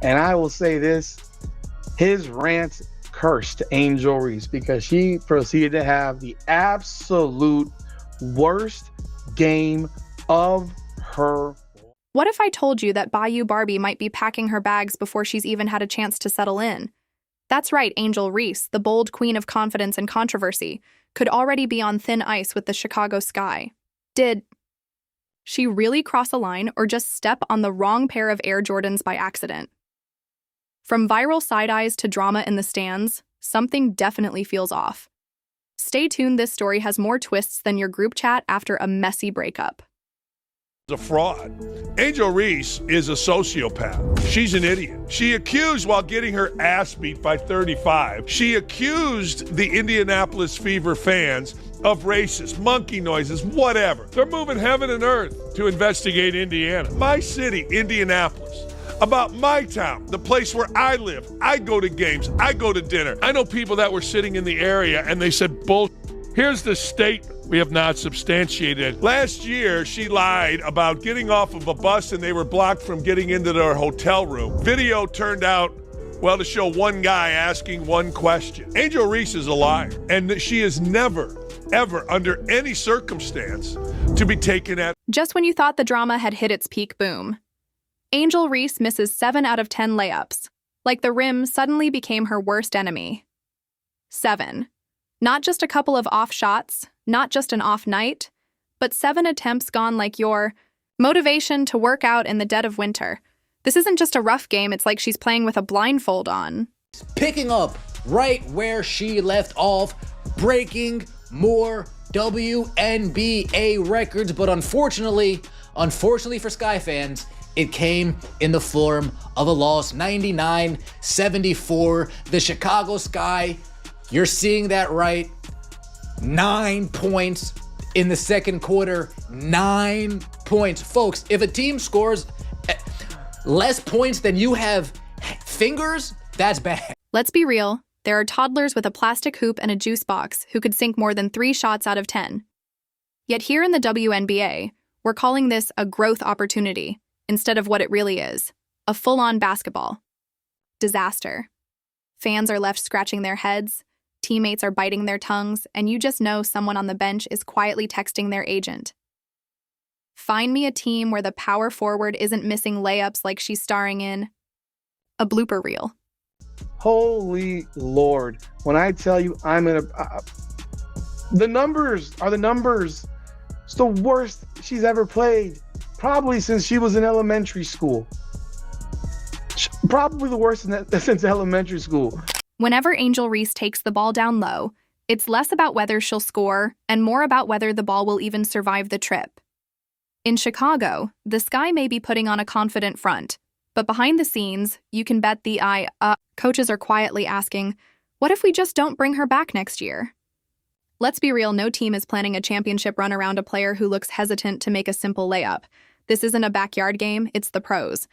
And I will say this, his rant cursed Angel Reese because she proceeded to have the absolute worst game of her. What if I told you that Bayou Barbie might be packing her bags before she's even had a chance to settle in? That's right, Angel Reese, the bold queen of confidence and controversy, could already be on thin ice with the Chicago Sky. Did she really cross a line or just step on the wrong pair of Air Jordans by accident? From viral side-eyes to drama in the stands, something definitely feels off. Stay tuned, this story has more twists than your group chat after a messy breakup. A fraud. Angel Reese is a sociopath. She's an idiot. She accused, while getting her ass beat by 35, she accused the Indianapolis Fever fans of racist, monkey noises, whatever. They're moving heaven and earth to investigate Indiana. My city, Indianapolis. About my town, the place where I live. I go to games. I go to dinner. I know people that were sitting in the area and they said, bull. Here's the statement we have not substantiated. Last year, she lied about getting off of a bus and they were blocked from getting into their hotel room. Video turned out, well, to show one guy asking one question. Angel Reese is a liar, and she is never, ever, under any circumstance, to be taken at. Just when you thought the drama had hit its peak, boom. Angel Reese misses 7 out of 10 layups. Like the rim suddenly became her worst enemy. 7. Not just a couple of off shots, not just an off night, but 7 attempts gone like your motivation to work out in the dead of winter. This isn't just a rough game, it's like she's playing with a blindfold on. Picking up right where she left off, breaking more WNBA records, but unfortunately for Sky fans, it came in the form of a loss, 99-74. The Chicago Sky, you're seeing that right, 9 points in the second quarter, 9 points. Folks, if a team scores less points than you have fingers, that's bad. Let's be real, there are toddlers with a plastic hoop and a juice box who could sink more than 3 shots out of 10. Yet here in the WNBA, we're calling this a growth opportunity instead of what it really is, a full-on basketball disaster. Fans are left scratching their heads, teammates are biting their tongues, and you just know someone on the bench is quietly texting their agent. Find me a team where the power forward isn't missing layups like she's starring in a blooper reel. Holy Lord. When I tell you the numbers are the numbers. It's the worst she's ever played, probably since she was in elementary school. Probably the worst since elementary school. Whenever Angel Reese takes the ball down low, it's less about whether she'll score and more about whether the ball will even survive the trip. In Chicago, the Sky may be putting on a confident front, but behind the scenes, you can bet the coaches are quietly asking, what if we just don't bring her back next year? Let's be real, no team is planning a championship run around a player who looks hesitant to make a simple layup. This isn't a backyard game, it's the pros.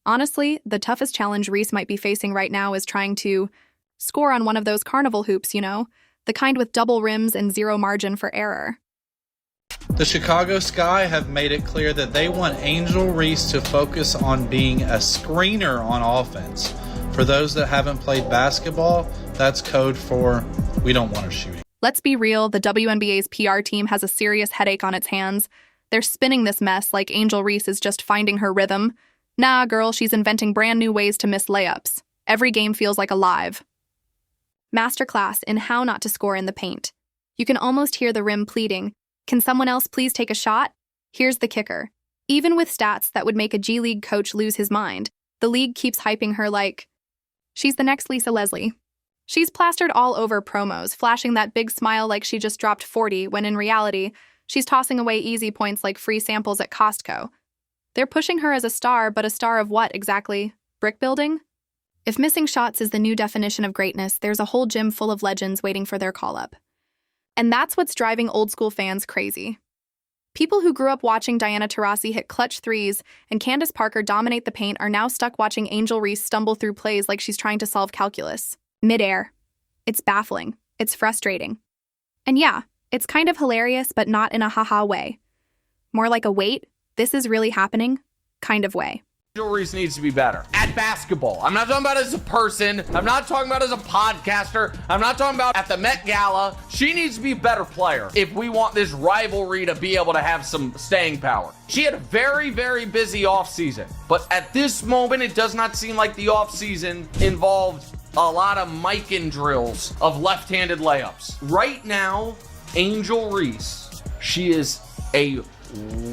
Honestly, the toughest challenge Reese might be facing right now is trying to score on one of those carnival hoops, you know? The kind with double rims and zero margin for error. The Chicago Sky have made it clear that they want Angel Reese to focus on being a screener on offense. For those that haven't played basketball, that's code for we don't want her shooting. Let's be real, the WNBA's PR team has a serious headache on its hands. They're spinning this mess like Angel Reese is just finding her rhythm. Nah, girl, she's inventing brand new ways to miss layups. Every game feels like a live masterclass in how not to score in the paint. You can almost hear the rim pleading, can someone else please take a shot? Here's the kicker. Even with stats that would make a G League coach lose his mind, the league keeps hyping her like she's the next Lisa Leslie. She's plastered all over promos, flashing that big smile like she just dropped 40, when in reality, she's tossing away easy points like free samples at Costco. They're pushing her as a star, but a star of what exactly? Brick building? If missing shots is the new definition of greatness, there's a whole gym full of legends waiting for their call-up. And that's what's driving old-school fans crazy. People who grew up watching Diana Taurasi hit clutch threes and Candace Parker dominate the paint are now stuck watching Angel Reese stumble through plays like she's trying to solve calculus. Mid-air. It's baffling. It's frustrating. And yeah, it's kind of hilarious, but not in a haha way. More like a wait, this is really happening kind of way. Angel Reese needs to be better at basketball. I'm not talking about as a person. I'm not talking about as a podcaster. I'm not talking about at the Met Gala. She needs to be a better player if we want this rivalry to be able to have some staying power. She had a very, very busy offseason, but at this moment, it does not seem like the offseason involved a lot of Mikan drills of left-handed layups. Right now, Angel Reese, she is a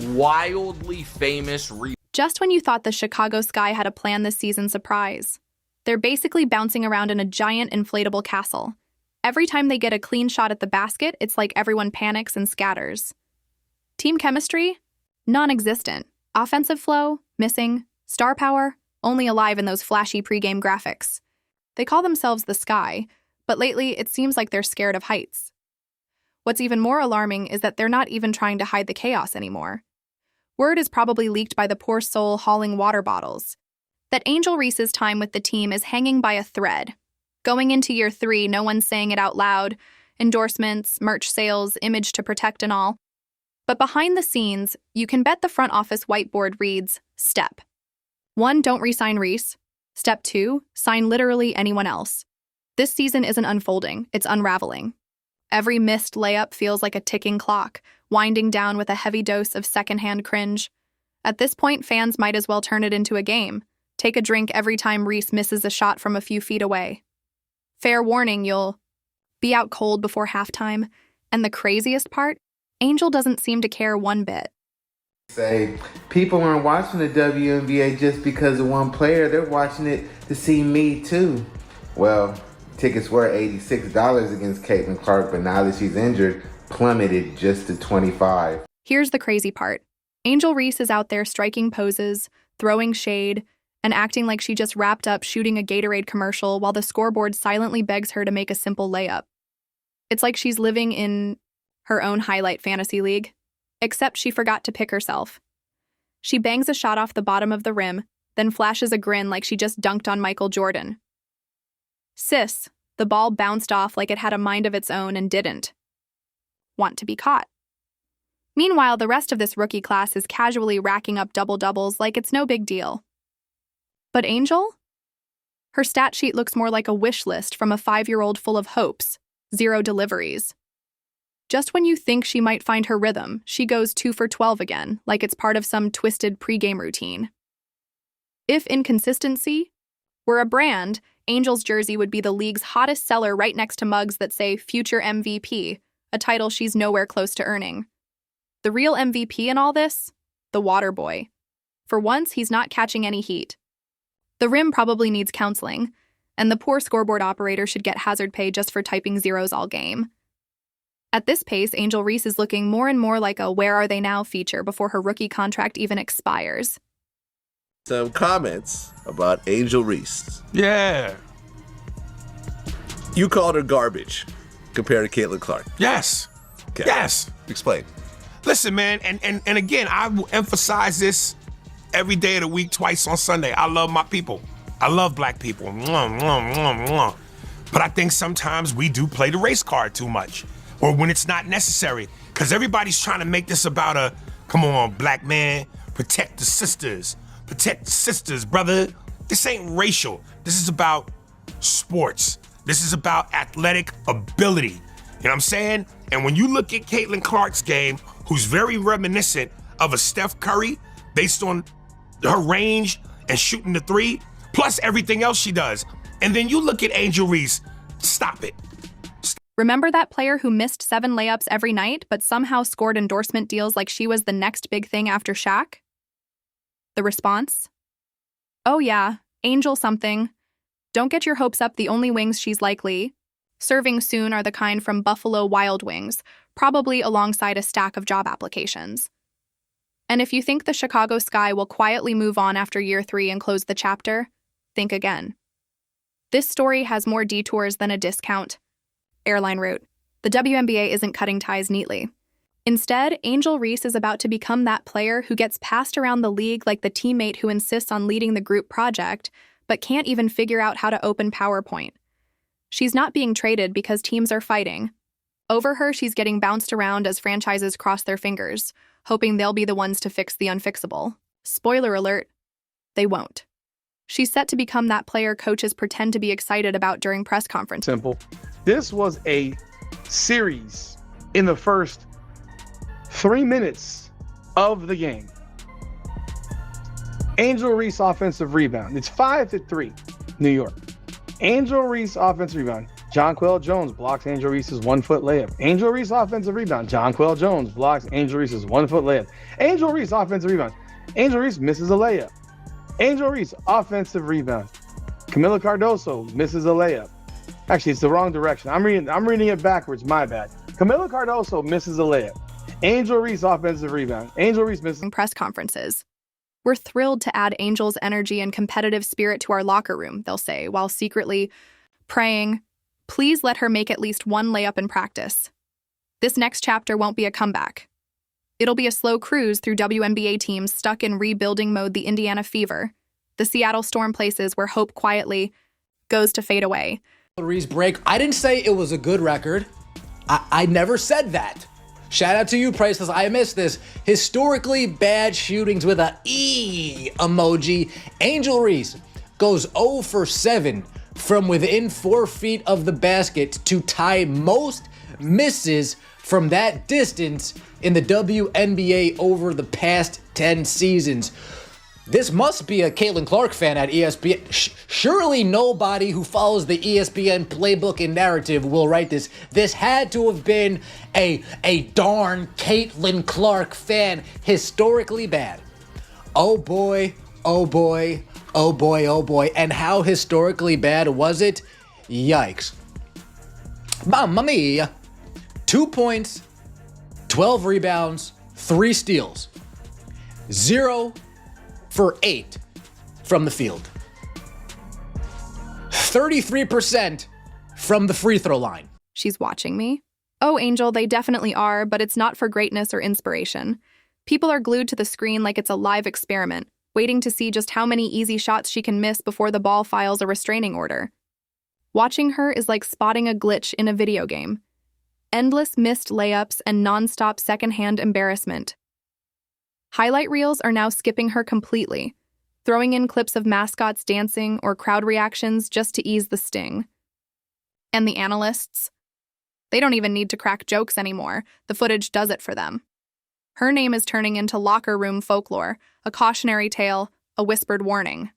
wildly famous Just when you thought the Chicago Sky had a plan this season, surprise. They're basically bouncing around in a giant inflatable castle. Every time they get a clean shot at the basket, it's like everyone panics and scatters. Team chemistry? Non-existent. Offensive flow? Missing. Star power? Only alive in those flashy pregame graphics. They call themselves the Sky, but lately it seems like they're scared of heights. What's even more alarming is that they're not even trying to hide the chaos anymore. Word is probably leaked by the poor soul hauling water bottles that Angel Reese's time with the team is hanging by a thread. Going into year 3, no one's saying it out loud. Endorsements, merch sales, image to protect and all. But behind the scenes, you can bet the front office whiteboard reads, Step 1, don't re-sign Reese. Step 2, sign literally anyone else. This season isn't unfolding, it's unraveling. Every missed layup feels like a ticking clock, winding down with a heavy dose of secondhand cringe. At this point, fans might as well turn it into a game. Take a drink every time Reese misses a shot from a few feet away. Fair warning, you'll be out cold before halftime. And the craziest part? Angel doesn't seem to care one bit. Say, people aren't watching the WNBA just because of one player. They're watching it to see me too. Well, tickets were $86 against Caitlin Clark, but now that she's injured, plummeted just to $25. Here's the crazy part. Angel Reese is out there striking poses, throwing shade, and acting like she just wrapped up shooting a Gatorade commercial while the scoreboard silently begs her to make a simple layup. It's like she's living in her own highlight fantasy league, except she forgot to pick herself. She bangs a shot off the bottom of the rim, then flashes a grin like she just dunked on Michael Jordan. Sis, the ball bounced off like it had a mind of its own and didn't want to be caught. Meanwhile, the rest of this rookie class is casually racking up double-doubles like it's no big deal. But Angel? Her stat sheet looks more like a wish list from a 5-year-old full of hopes, 0 deliveries. Just when you think she might find her rhythm, she goes 2 for 12 again, like it's part of some twisted pregame routine. If inconsistency were a brand, Angel's jersey would be the league's hottest seller right next to mugs that say Future MVP, a title she's nowhere close to earning. The real MVP in all this? The water boy. For once, he's not catching any heat. The rim probably needs counseling, and the poor scoreboard operator should get hazard pay just for typing zeros all game. At this pace, Angel Reese is looking more and more like a Where Are They Now feature before her rookie contract even expires. Some comments about Angel Reese. Yeah. You called her garbage compared to Caitlin Clark. Yes. Okay. Yes. Explain. Listen, man, and again, I will emphasize this every day of the week, twice on Sunday. I love my people. I love black people. Mwah, mwah, mwah, mwah. But I think sometimes we do play the race card too much, or when it's not necessary, because everybody's trying to make this about a, come on, black man, protect the sisters. Protect the sisters, brother. This ain't racial. This is about sports. This is about athletic ability. You know what I'm saying? And when you look at Caitlin Clark's game, who's very reminiscent of a Steph Curry based on her range and shooting the 3, plus everything else she does. And then you look at Angel Reese, stop it. Remember that player who missed 7 layups every night but somehow scored endorsement deals like she was the next big thing after Shaq? The response? Oh yeah, Angel something. Don't get your hopes up, the only wings she's likely serving soon are the kind from Buffalo Wild Wings, probably alongside a stack of job applications. And if you think the Chicago Sky will quietly move on after year 3 and close the chapter, think again. This story has more detours than a discount airline route. The WNBA isn't cutting ties neatly. Instead, Angel Reese is about to become that player who gets passed around the league like the teammate who insists on leading the group project, but can't even figure out how to open PowerPoint. She's not being traded because teams are fighting. Over her, she's getting bounced around as franchises cross their fingers, hoping they'll be the ones to fix the unfixable. Spoiler alert, They won't. She's set to become that player coaches pretend to be excited about during press conferences. Simple. This was a series in the first 3 minutes of the game. Angel Reese offensive rebound. It's 5-3, New York. Angel Reese offensive rebound. Jonquel Jones blocks Angel Reese's 1-foot layup. Angel Reese offensive rebound. Jonquel Jones blocks Angel Reese's 1-foot layup. Angel Reese offensive rebound. Angel Reese misses a layup. Angel Reese offensive rebound. Camila Cardoso misses a layup. Actually, it's the wrong direction. I'm reading it backwards. My bad. Camila Cardoso misses a layup. Angel Reese offensive rebound. Angel Reese misses. Press conferences. We're thrilled to add Angel's energy and competitive spirit to our locker room, they'll say, while secretly praying, please let her make at least one layup in practice. This next chapter won't be a comeback. It'll be a slow cruise through WNBA teams stuck in rebuilding mode, the Indiana Fever, the Seattle Storm places where hope quietly goes to fade away. Reese break. I didn't say it was a good record. I never said that. Shout out to you, Price, because I missed this. Historically bad shootings with a E emoji. Angel Reese goes 0 for 7 from within 4 feet of the basket to tie most misses from that distance in the WNBA over the past 10 seasons. This must be a Caitlin Clark fan at ESPN. Surely nobody who follows the ESPN playbook and narrative will write this. This had to have been a darn Caitlin Clark fan. Historically bad. Oh boy, oh boy, oh boy, oh boy. And how historically bad was it? Yikes. Mamma mia. 2 points, 12 rebounds, 3 steals. 0 for 8 from the field. 33% from the free throw line. She's watching me. Oh, Angel, they definitely are, but it's not for greatness or inspiration. People are glued to the screen like it's a live experiment, waiting to see just how many easy shots she can miss before the ball files a restraining order. Watching her is like spotting a glitch in a video game. Endless missed layups and nonstop secondhand embarrassment. Highlight reels are now skipping her completely, throwing in clips of mascots dancing or crowd reactions just to ease the sting. And the analysts? They don't even need to crack jokes anymore. The footage does it for them. Her name is turning into locker room folklore, a cautionary tale, a whispered warning.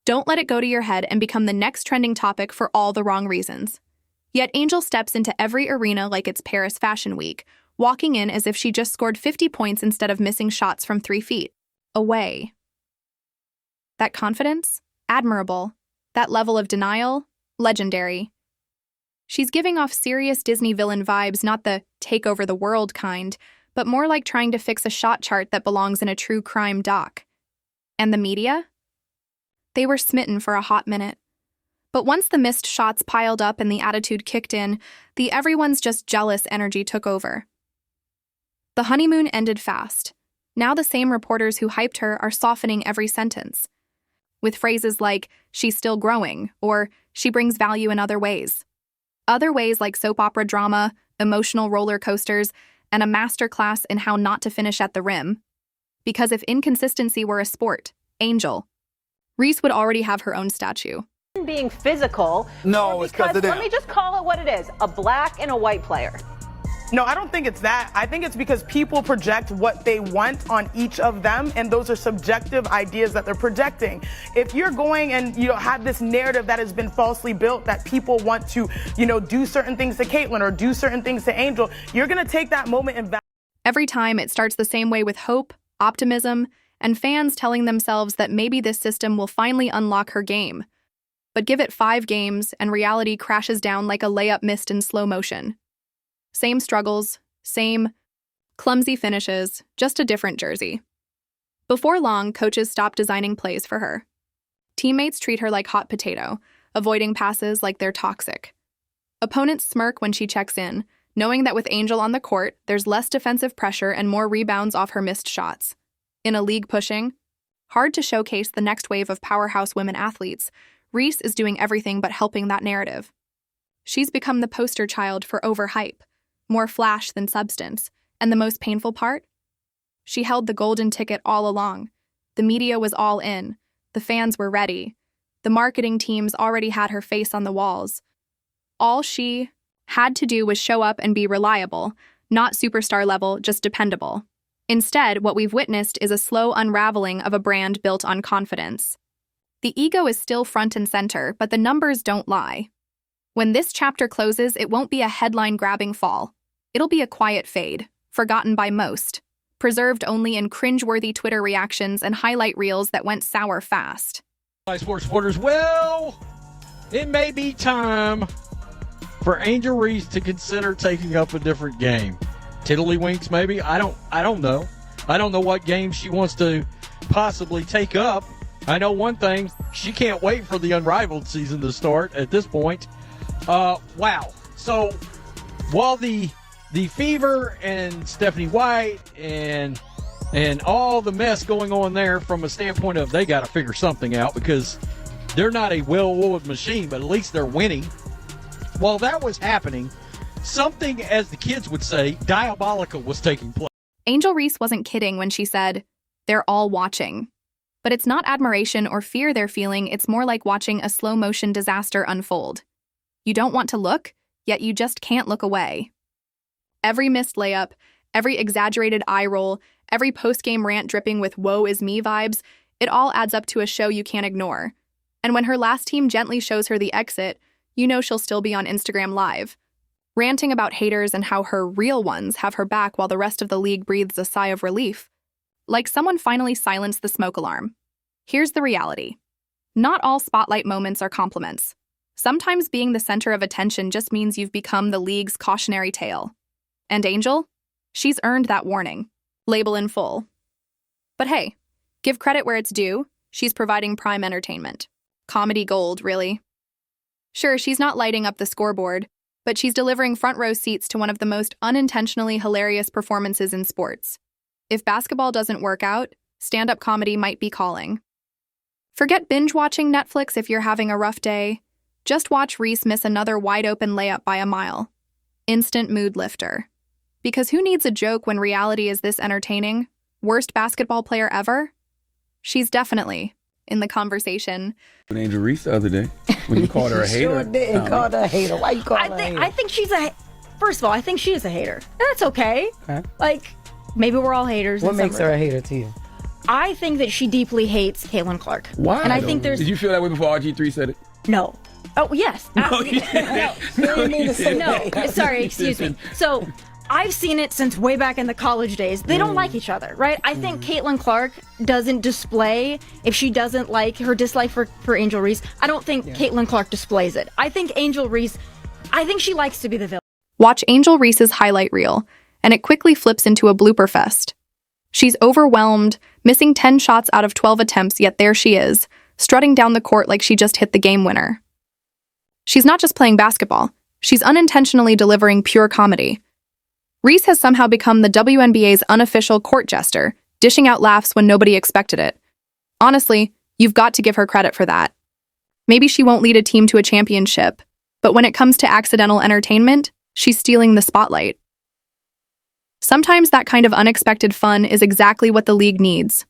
Don't let it go to your head and become the next trending topic for all the wrong reasons. Yet Angel steps into every arena like it's Paris Fashion Week, walking in as if she just scored 50 points instead of missing shots from 3 feet away. That confidence? Admirable. That level of denial? Legendary. She's giving off serious Disney villain vibes, not the take over the world kind, but more like trying to fix a shot chart that belongs in a true crime doc. And the media? They were smitten for a hot minute. But once the missed shots piled up and the attitude kicked in, the everyone's just jealous energy took over. The honeymoon ended fast. Now the same reporters who hyped her are softening every sentence, with phrases like, she's still growing, or she brings value in other ways. Other ways like soap opera drama, emotional roller coasters, and a masterclass in how not to finish at the rim. Because if inconsistency were a sport, Angel, Reese would already have her own statue. Being physical. No, it's because of them. Let me just call it what it is, a black and a white player. No, I don't think it's that. I think it's because people project what they want on each of them, and those are subjective ideas that they're projecting. If you're going and have this narrative that has been falsely built that people want to, do certain things to Caitlin or do certain things to Angel, you're going to take that moment and Every time it starts the same way with hope, optimism, and fans telling themselves that maybe this system will finally unlock her game. But give it 5 games and reality crashes down like a layup missed in slow motion. Same struggles, same clumsy finishes, just a different jersey. Before long, coaches stop designing plays for her. Teammates treat her like hot potato, avoiding passes like they're toxic. Opponents smirk when she checks in, knowing that with Angel on the court, there's less defensive pressure and more rebounds off her missed shots. In a league pushing, hard to showcase the next wave of powerhouse women athletes, Reese is doing everything but helping that narrative. She's become the poster child for overhype, more flash than substance, and the most painful part? She held the golden ticket all along. The media was all in, The fans were ready. The marketing teams already had her face on the walls. All she had to do was show up and be reliable, not superstar level, just dependable. Instead, what we've witnessed is a slow unraveling of a brand built on confidence. The ego is still front and center, but the numbers don't lie. When this chapter closes, it won't be a headline-grabbing fall. It'll be a quiet fade, forgotten by most, preserved only in cringe-worthy Twitter reactions and highlight reels that went sour fast. Hi, sports supporters. Well, it may be time for Angel Reese to consider taking up a different game. Tiddlywinks, maybe? I don't know. I don't know what game she wants to possibly take up. I know one thing, she can't wait for the Unrivaled season to start at this point. Wow. So, while the Fever and Stephanie White and all the mess going on there from a standpoint of they got to figure something out because they're not a well-oiled machine, but at least they're winning. While that was happening, something, as the kids would say, diabolical was taking place. Angel Reese wasn't kidding when she said, "They're all watching." But it's not admiration or fear they're feeling, it's more like watching a slow-motion disaster unfold. You don't want to look, yet you just can't look away. Every missed layup, every exaggerated eye roll, every post-game rant dripping with woe is me vibes, it all adds up to a show you can't ignore. And when her last team gently shows her the exit, you know she'll still be on Instagram Live, ranting about haters and how her real ones have her back while the rest of the league breathes a sigh of relief. Like someone finally silenced the smoke alarm. Here's the reality. Not all spotlight moments are compliments. Sometimes being the center of attention just means you've become the league's cautionary tale. And Angel? She's earned that warning. Label in full. But hey, give credit where it's due. She's providing prime entertainment. Comedy gold, really. Sure, she's not lighting up the scoreboard, but she's delivering front row seats to one of the most unintentionally hilarious performances in sports. If basketball doesn't work out, stand-up comedy might be calling. Forget binge-watching Netflix if you're having a rough day. Just watch Reese miss another wide-open layup by a mile. Instant mood lifter. Because who needs a joke when reality is this entertaining? Worst basketball player ever? She's definitely in the conversation. Angel Reese the other day when you called her a hater. Sure didn't call her a hater. Why you call her a hater? I think she's first of all, I think she is a hater. And that's okay. Like, maybe we're all haters. What makes her a hater to you? I think that she deeply hates Caitlin Clark. Why? And I think there's... Did you feel that way before RG3 said it? No. Oh, yes. No, you didn't. No, sorry, excuse me. So, I've seen it since way back in the college days. They don't like each other, right? I think Caitlin Clark doesn't display, if she doesn't like her dislike for Angel Reese, I don't think Caitlin Clark displays it. I think Angel Reese, I think she likes to be the villain. Watch Angel Reese's highlight reel, and it quickly flips into a blooper fest. She's overwhelmed, missing 10 shots out of 12 attempts, yet there she is, strutting down the court like she just hit the game winner. She's not just playing basketball, she's unintentionally delivering pure comedy. Reese has somehow become the WNBA's unofficial court jester, dishing out laughs when nobody expected it. Honestly, you've got to give her credit for that. Maybe she won't lead a team to a championship, but when it comes to accidental entertainment, she's stealing the spotlight. Sometimes that kind of unexpected fun is exactly what the league needs.